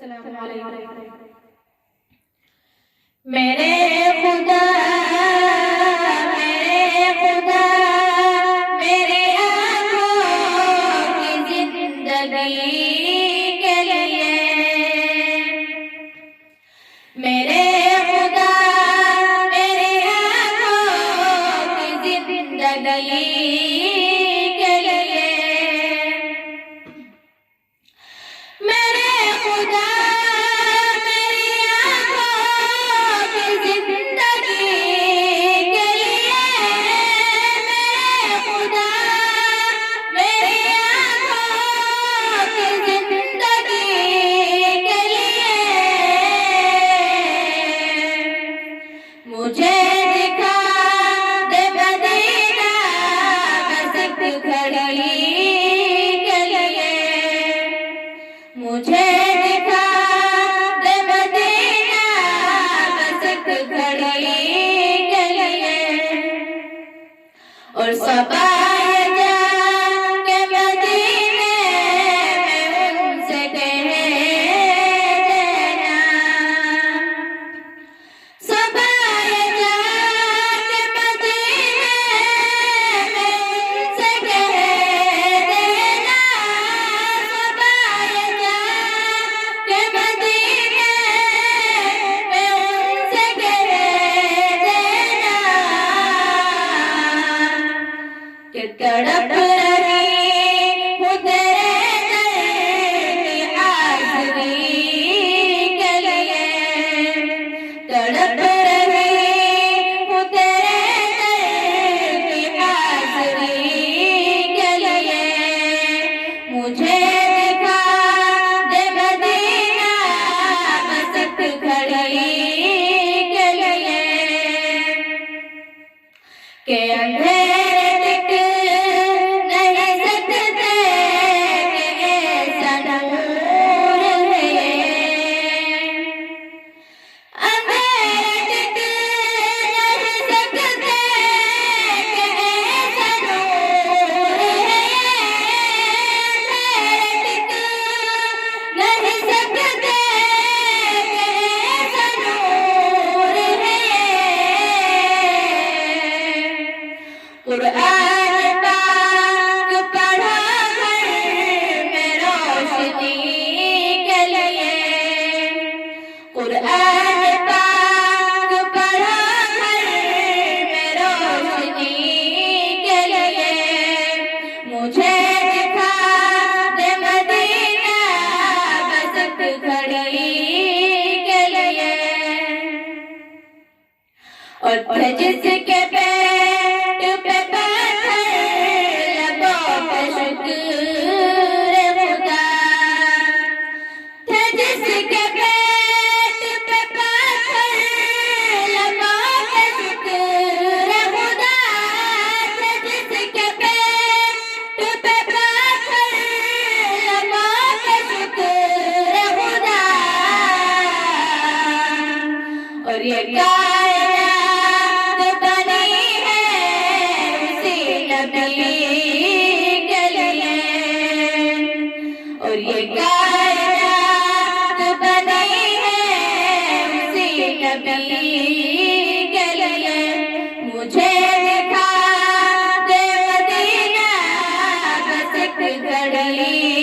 अस्सलाम वालेकुम। मेरे खुदा मेरे आँखों की जिंदगी के लिए, मेरे खुदा मेरे आँखों की जिंदगी के लिए, मेरे खुदा मेरी आँखों की जिंदगी के लिए, मेरे खुदा मेरी आँखों की जिंदगी के लिए, मुझे दिखा दे मदीना बस एक घड़ी के लिए, मुझे दिखा दे मदीना बस एक घड़ी के लिए, और सबाए जाके मदीने में उनसे कह देना, सबाए जाके मदीने में उनसे कह देना, सबाए जाके मदीने में उनसे कह देना कि तड़प रही हूँ तेरे दर की हाज़री के लिए, तड़प रही हूँ तेरे दर की हाज़री के लिए, मुझे दिखा दे मदीना बस एक घड़ी के लिए, के अंधेरे टिक नहीं सकते कि ऐसा नूर है ये, अंधेरे टिक नहीं सकते कि ऐसा नूर है ये, अंधेरे टिक नहीं सकते कि ऐसा नूर है ये, कुरान पाक पढ़ा घर में रोशनी के लिए, कुरान पाक पढ़ा घर में रोशनी के लिए, मुझे दिखा दे मदीना बस एक घड़ी के लिए, और जिसके पेट पे पत्थर लबों पे शुक्र खुदा, थे जिसके पेट पे पत्थर लबों पे शुक्र खुदा, थे जिसके पेट पे पत्थर लबों पे शुक्र खुदा, और ये कायनात बनी है उसी नबी के लिए, और ये कायनात बनी है उसी नबी के लिए, मुझे दिखा दे मदीना बस एक घड़ी